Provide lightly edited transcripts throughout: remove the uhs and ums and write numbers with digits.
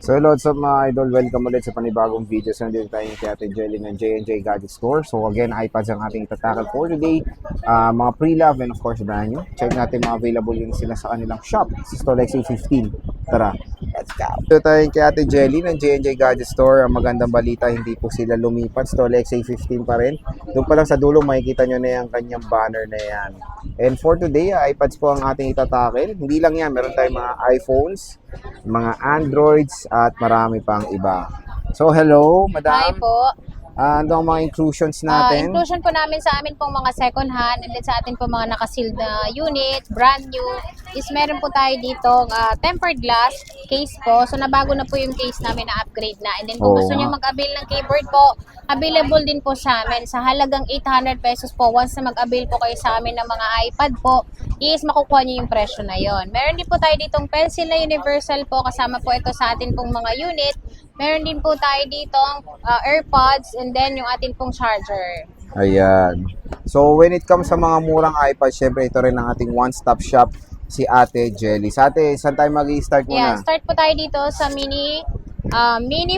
So lots of mga idol, welcome ulit sa panibagong video. So nandito tayo kay Ate Jelly ng J&J Gadget Store. So again, iPads ang ating tatakal for today. Mga pre-love and of course brand new. Check natin mga available yun sila sa kanilang shop sa Store XA15. Tara, let's go! Dito tayo kay Ate Jelly ng J&J Gadget Store. Ang magandang balita, hindi po sila lumipat. Store XA15 pa rin. Doon pa lang sa dulo, makikita nyo na yung kanyang banner na yan. And for today, iPads po ang ating itatakil. Hindi lang yan, meron tayong mga iPhones, mga Androids, at marami pang iba. So, hello, madam. Hi po. Ano ang mga inclusions natin? Inclusion po namin sa amin pong mga second hand and then sa atin po mga nakasealed na units, brand new, is meron po tayo dito tempered glass case po. So, nabago na po yung case namin na upgrade na. And then kung gusto niyo mag-avail ng keyboard po, available din po sa amin sa halagang 800 pesos po. Once na mag-avail po kayo sa amin ng mga iPad po, is makukuha niyo yung presyo na yon. Meron din po tayo ditong pencil na universal po, kasama po ito sa atin pong mga unit. Meron din po tayo ditong AirPods and then yung atin pong charger. Ayan. So, when it comes sa mga murang iPad, syempre ito rin ang ating one-stop shop, si Ate Jelly. Sa ate, saan tayo mag-i-start muna? Yeah, start po tayo dito sa Mini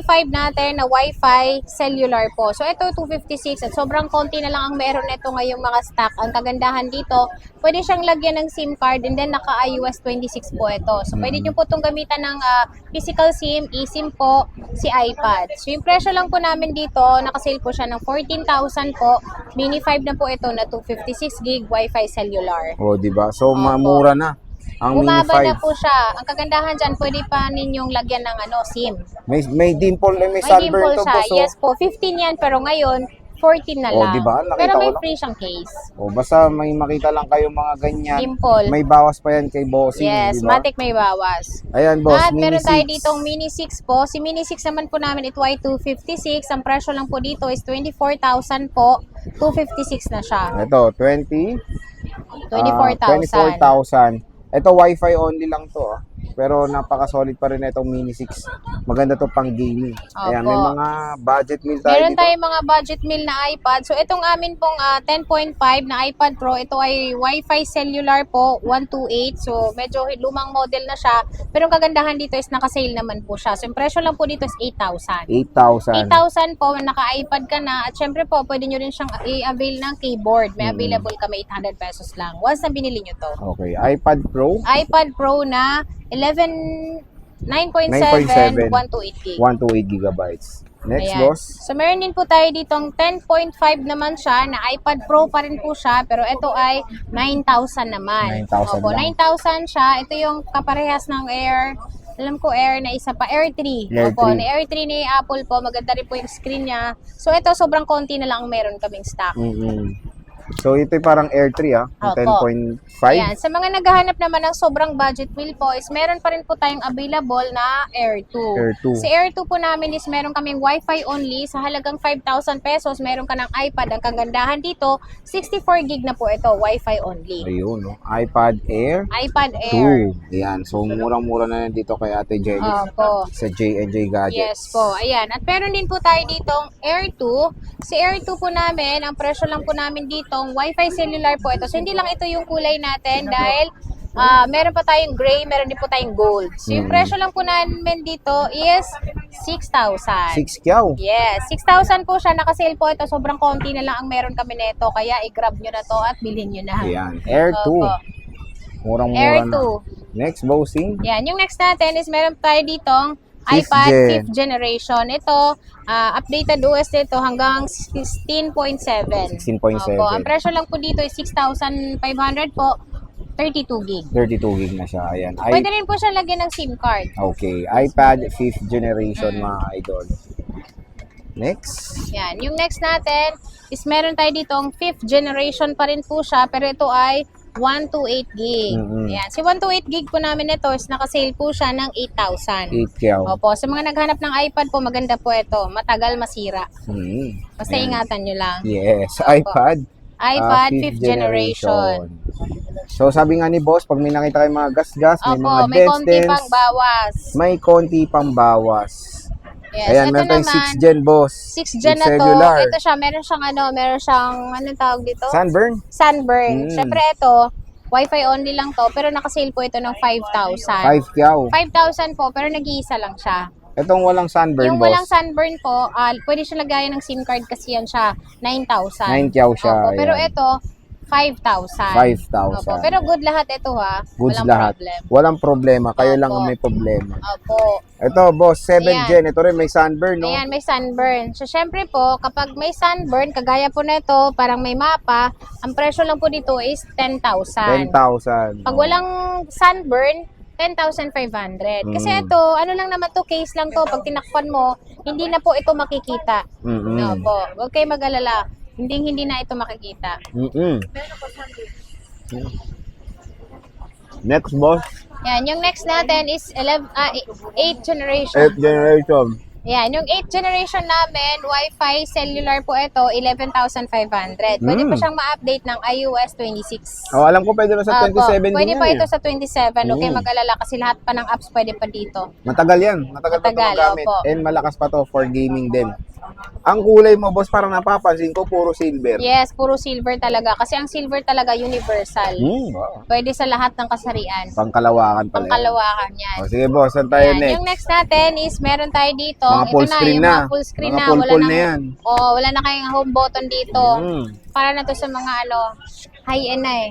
5 natin na Wi-Fi cellular po. So, ito 256 at sobrang konti na lang ang meron nito ngayong mga stock. Ang kagandahan dito, pwede siyang lagyan ng SIM card and then naka-iOS 26 po ito. So, pwede nyo po itong gamitan ng physical SIM, eSIM po, si iPad. So, yung presyo lang po namin dito, nakasale po siya ng 14,000 po. Mini 5 na po ito na 256 gig Wi-Fi cellular. O, diba? So, mamura na. Ang Bumaba Mini 5. na po siya. Ang kagandahan dyan, pwede pa ninyong lagyan ng SIM. May dimple, may May sunburn dimple to siya. po. So, Yes po, 15 yan pero ngayon 14 na Oh, lang. diba? Nakita Pero may ko lang. free siyang case. o, basta may makita lang kayo mga ganyan. Dimple. May bawas pa yan kay Bossing, Yes, diba? matik may bawas. Ayan, boss, At Mini meron tayo 6. ditong Mini 6 po. Si Mini 6 naman po namin ito ay 256. Ang presyo lang po dito is 24,000 po. 256 na siya. Ito, 24,000. 24,000. Ito, Wi-Fi only lang to. Pero napaka-solid pa rin itong Mini 6. Maganda to pang gaming. Ayan, may Opo. mga budget meal tayo Meron dito. tayong mga budget meal na iPad. So, itong amin pong 10.5 na iPad Pro, ito ay Wi-Fi cellular po, 128. So, medyo lumang model na siya. Pero ang kagandahan dito is naka-sale naman po siya. So, yung presyo lang po dito is 8,000. 8,000. 8,000 po, naka-iPad ka na. At syempre po, pwede nyo rin siyang i-avail ng keyboard. May available kami 800 pesos lang. Once na binili nyo to. Okay, iPad Pro, iPad Pro na 9.7, 128 gig. 128 gigabytes. Next, Ayan. boss. So, meron din po tayo ditong 10.5 naman siya na iPad Pro pa rin po siya. Pero ito ay 9,000 naman. 9,000 Opo, lang. 9,000 siya. Ito yung kaparehas ng Air. Alam ko Air na isa pa. Air 3. Air Opo, 3. na Air 3 ni Apple po. Maganda rin po yung screen niya. So, ito sobrang konti na lang ang meron kaming stock. So, ito parang Air 3, yung Opo. 10.5. Ayan. Sa mga naghahanap naman ng sobrang budget meal po is meron pa rin po tayong available na Air 2. Air 2. Si Air 2 po namin is meron kaming Wi-Fi only sa halagang 5,000 pesos. Meron ka ng iPad. Ang kagandahan dito, 64 gig na po ito, Wi-Fi only. Ayun, no? iPad Air iPad Air. 2. Ayan. So, murang-mura na yan dito kay Ate Jelly. Opo. Sa J&J Gadgets. Yes po, ayan. At meron din po tayo ditong Air 2. Si Air 2 po namin, ang presyo lang po namin ditong Wi-Fi cellular po ito. So, hindi lang ito yung kulay natin dahil meron pa tayong gray, meron din po tayong gold. So, yung presyo lang po namin dito is 6,000. 6 kyaw. Yes, 6,000 po siya. Nakasale po ito. Sobrang konti na lang ang meron kami nito. Kaya i-grab nyo na to at bilhin nyo na. Ayan. Air 2. Opo. Murang-mura Air na. 2. Next, Bossing. Yan. Yung next natin is meron tayo ditong Fifth iPad gen. 5th generation. Ito, updated OS nito hanggang 16.7. 16.7. Opo. Ang presyo lang po dito is 6,500 po. 32 gig. 32 gig na siya. Ayan. Pwede rin po siya lagyan ng SIM card. Okay. iPad 5th generation, mga idol. Next. Yan. Yung next natin is meron tayo ditong 5th generation pa rin po siya. Pero ito ay 128 gig. Yan. Si 128 gig po namin ito is nakasale po siya ng 8,000. 8 kyaw. Opo. Sa mga naghanap ng iPad po, maganda po ito. Matagal masira. Basta Ayan. ingatan nyo lang. Yes. iPad. iPad 5th generation. So, sabi nga ni boss, pag may nakita kayo mga gas-gas, may Opo, mga may konti dents-dents, pang bawas. may konti pang bawas. Yes, Ayan, ito meron tayong naman, 6th gen, boss. 6th gen With na to. cellular. Ito siya, meron siyang anong tawag dito? Sunburn? Sunburn. Mm. Siyempre ito, Wi-Fi only lang to, pero nakasale po ito ng 5,000. 5 kyaw. 5,000 po, pero nag-iisa lang siya. Itong walang sunburn, Yung boss. walang sunburn po, pwede siya lagayan ng SIM card kasi yan siya, 9,000. 9,000 siya. Opo, pero ayan. ito, 5,000. 5,000. Opo, pero good lahat ito ha. Goods Walang lahat. problem. Walang problema. Kayo lang Opo. ang may problema. Opo. Ito, boss, 7 Ayan. Gen. Ito rin may sunburn, no? Ayan, may sunburn. So, syempre po, kapag may sunburn, kagaya po nito, parang may mapa, ang presyo lang po dito is 10,000. 10,000. Pag walang sunburn, 10,500. Kasi ito, ano lang naman to, case lang to. Pag tinakpan mo, hindi na po ito makikita. No po. Huwag kayo mag-alala. Hindi na ito makikita. Next, boss. Yan, yung next natin is 8th generation. 8th generation. Yan, yung 8th generation namin, Wi-Fi cellular po ito, 11,500. Pwede pa siyang ma-update ng iOS 26. Oh, alam ko pwede na sa 27 din Pwede yan, pa eh. ito sa 27. Okay, mag-alala kasi lahat pa ng apps pwede pa dito. Matagal yan. Matagal pa ito Matagal, magamit. opo. And malakas pa to for gaming din. Ang kulay mo, boss, parang napapansin ko, puro silver. Yes, puro silver talaga. Kasi ang silver talaga universal. Wow. Pwede sa lahat ng kasarian. Pangkalawakan pala. yan. Pangkalawakan yan. O, sige, boss, saan tayo Yan. next? Yung next natin is meron tayo dito. Mga full screen yung na. mga full screen Mga na. full na yan. Wala na kayong home button dito. Para na to sa mga high-end na eh.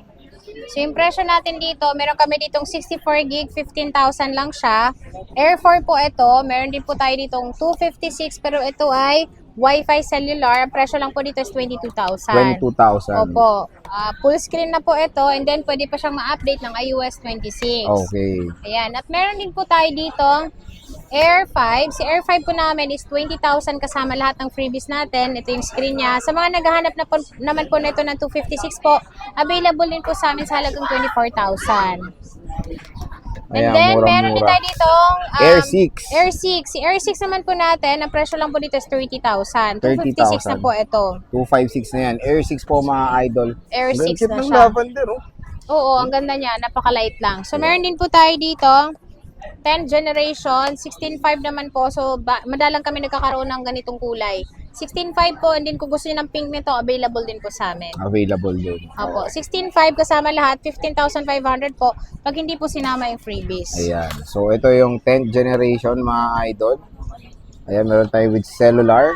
So, yung presyo natin dito, meron kami ditong 64 gig, 15,000 lang siya. Air 4 po ito. Meron din po tayo ditong 256, pero ito ay Wi-Fi cellular. Ang presyo lang po dito is 22,000. 22,000. Opo. Full screen na po ito, and then pwede pa siyang ma-update ng iOS 26. Okay. Ayan. At meron din po tayo dito Air 5. Si Air 5 po namin is 20,000 kasama lahat ng freebies natin. Ito yung screen niya. Sa mga naghahanap na po, naman po nito ng 256 po, available din po sa amin sa halagang 24,000. And Ayan, then, meron din mura-mura. tayo ditong Air 6. Air 6. Si Air 6 naman po natin, ang presyo lang po dito is 30,000. 256 na 30,000. po ito. 256 na yan. Air 6 po, mga idol. Air 6 Cute na ng siya. lavender, oh. Oo, ang ganda niya. Napaka-light lang. So, meron din po tayo dito 10th generation, 16.5 naman po. So, madalang kami nagkakaroon ng ganitong kulay. 16.5 po, and then kung gusto niyo ng pink nito, available din po sa amin. Available din. Opo, 16.5 kasama lahat, 15,500 po, pag hindi po sinama yung freebies. Ayan. So, ito yung 10th generation, mga idol. Ayan, meron tayo with cellular.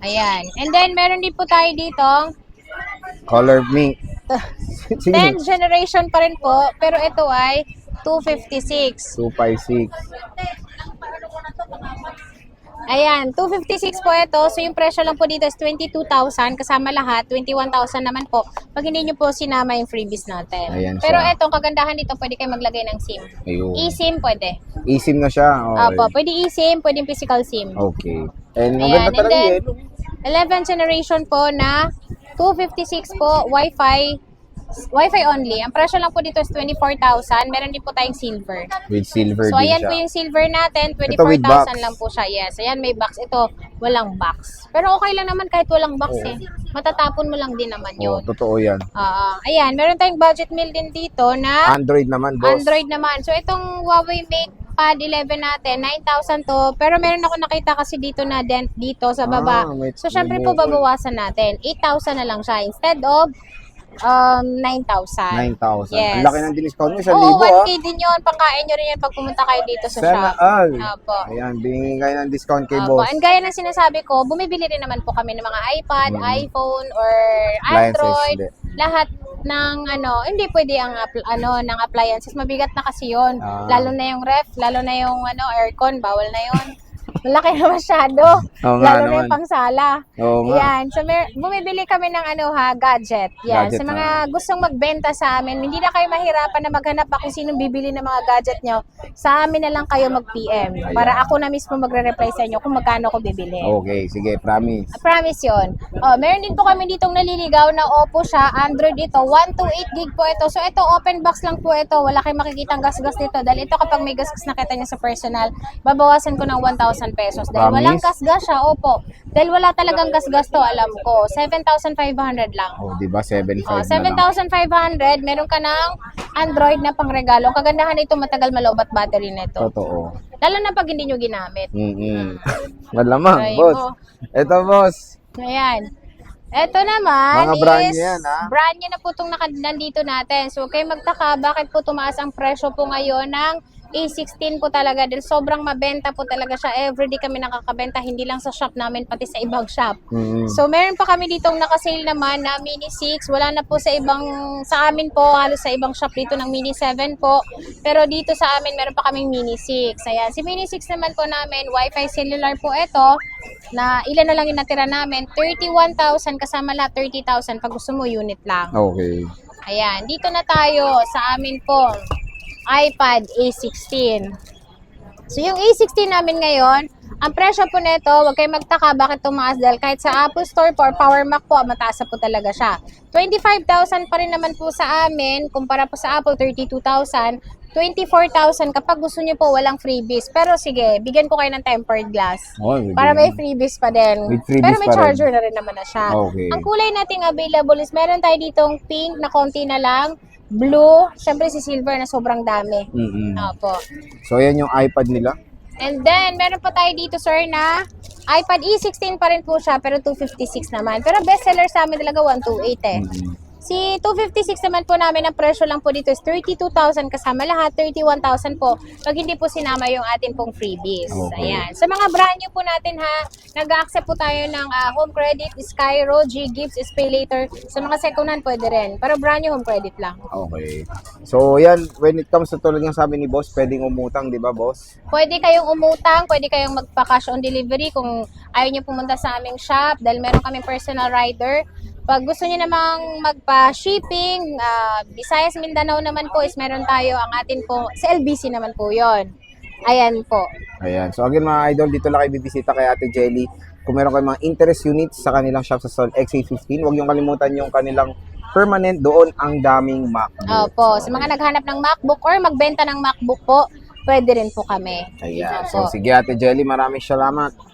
Ayan. And then, meron din po tayo dito, Color pink. 10th generation pa rin po, pero ito ay 256. 256. Ayan, 256 po ito. So, yung presyo lang po dito is 22,000 kasama lahat. 21,000 naman po pag hindi nyo po sinama yung freebies natin. Ayan siya. Pero etong kagandahan dito, pwede kayo maglagay ng SIM. Ayun. eSIM pwede. eSIM na siya. Okay. Opo, pwede eSIM, pwede physical SIM. Okay. And Ayan, maganda and talaga then, yun. 11th generation po na 256 po, Wi-Fi only. Ang presyo lang po dito is 24,000. Meron din po tayong silver. With silver So, din ayan siya. po yung silver natin. Ito with 24,000 box. lang po siya. Yes. Ayan, may box. Ito, walang box. Pero okay lang naman kahit walang box eh. Matatapon mo lang din naman Oh, yun. totoo yan. Ayan, meron tayong budget meal din dito na Android naman, boss. Android naman. So, itong Huawei Mate Pad 11 natin, 9,000 to. Pero meron ako nakita kasi dito na dent dito sa baba. So, syempre po, babawasan natin. 8,000 na lang siya. Instead of 9,000. 9,000. Yes. Ang laki ng diniscount mo. 1,000, Oo, 1K ah. din yun. Pangkain nyo rin yan pag pumunta kayo dito sa Sana shop. all. Opo. Ayan, bingin kayo ng discount kay Opo. boss. And gaya ng sinasabi ko, bumibili rin naman po kami ng mga iPad, iPhone, or Appliances, Android. hindi. Lahat ng hindi pwede ang ng appliances. Mabigat na kasi 'yon. Lalo na yung ref, lalo na yung aircon, bawal na 'yon. Malaki na masyado. Oo nga Lalo na naman. yung pangsala. Oo nga. Yan. So, bumibili kami ng gadget. Yan. Gadget Sa mga gustong magbenta sa amin, hindi na kayo mahirapan na maghanap pa kung sinong bibili ng mga gadget nyo. Sa amin na lang kayo mag-PM. Para ako na mismo magre-reply sa inyo kung magkano ko bibili. Okay, sige, promise. I promise yun. Meron din po kami ditong naliligaw na Oppo siya. Android ito. 128 gig po ito. So, ito, open box lang po ito. Wala kayong makikitang gas-gas dito. Dahil ito, kapag may gas-gas nakita niya sa personal, babawasan ko ng 1,000 pesos. Dahil Promise? walang gas-gas siya. Opo. Dahil wala talagang gas-gas to, alam ko. 7,500 lang. Oh, di ba? 7,500 na lang. 7,500. Meron ka ng Android na pangregalo. Ang kagandahan nito, matagal maloobat battery nito. Totoo. Lalo na pag hindi nyo ginamit. Malamang, Try boss. mo. Ito, boss. Ayan. Ito naman Mga brand is new yan, ha? brand new na po itong nandito natin. So, huwag kayong magtaka bakit po tumaas ang presyo po ngayon ng A16 po talaga dahil sobrang mabenta po talaga siya. Everyday kami nakakabenta, hindi lang sa shop namin, pati sa ibang shop. Mm. So, meron pa kami ditong nakasale naman na Mini 6. Wala na po sa amin po, halos sa ibang shop dito ng Mini 7 po. Pero dito sa amin, meron pa kaming Mini 6. Ayan, si Mini 6 naman po namin, Wi-Fi cellular po ito, na ilan na lang yung natira namin. 31,000 kasama lahat, 30,000 pag gusto mo, unit lang. Okay. Ayan, dito na tayo sa amin po, iPad A16. So, yung A16 namin ngayon, ang presyo po nito, huwag kayong magtaka bakit tumaas dahil kahit sa Apple Store po or Power Mac po, mataas na po talaga siya. 25,000 pa rin naman po sa amin, kumpara po sa Apple, 32,000. 24,000 kapag gusto niyo po walang freebies. Pero sige, bigyan ko kayo ng tempered glass. Oh, Para may freebies pa din. With freebies Pero may pa rin. charger na rin naman na siya. Okay. Ang kulay nating available is meron tayo ditong pink na konti na lang, blue, syempre si silver na sobrang dami. Mm-mm. Opo. So, ayan yung iPad nila. And then, meron pa tayo dito, sir, na iPad E16 pa rin po siya, pero 256 naman. Pero bestseller sa amin talaga, 128 eh. Mm-mm. Si 256 naman po namin, ang presyo lang po dito is 32,000 kasama lahat, 31,000 po pag hindi po sinama yung atin pong freebies. Okay. Ayan. Sa mga brand new po natin ha, nag-accept po tayo ng home credit, Skyro, G-Gifts, Pay Later. Sa mga second hand pwede rin, pero brand new home credit lang. Okay. So, yan, when it comes to tulad ng sabi ni boss, pwedeng umutang, di ba, boss? Pwede kayong umutang, pwede kayong magpa-cash on delivery kung ayaw nyo pumunta sa aming shop dahil meron kaming personal rider. Pag gusto niyo namang magpa-shipping, Visayas, Mindanao naman po is meron tayo ang atin po, sa LBC naman po yon. Ayan po. Ayan. So, again, mga idol, dito lang kayo bibisita kay Ate Jelly. Kung meron kayong mga interest units sa kanilang shop sa Sol XA15, huwag niyong kalimutan yung kanilang permanent, doon ang daming MacBook. Opo, sa mga naghanap ng MacBook or magbenta ng MacBook po, pwede rin po kami. Ayan. Opo. So, sige Ate Jelly, maraming salamat.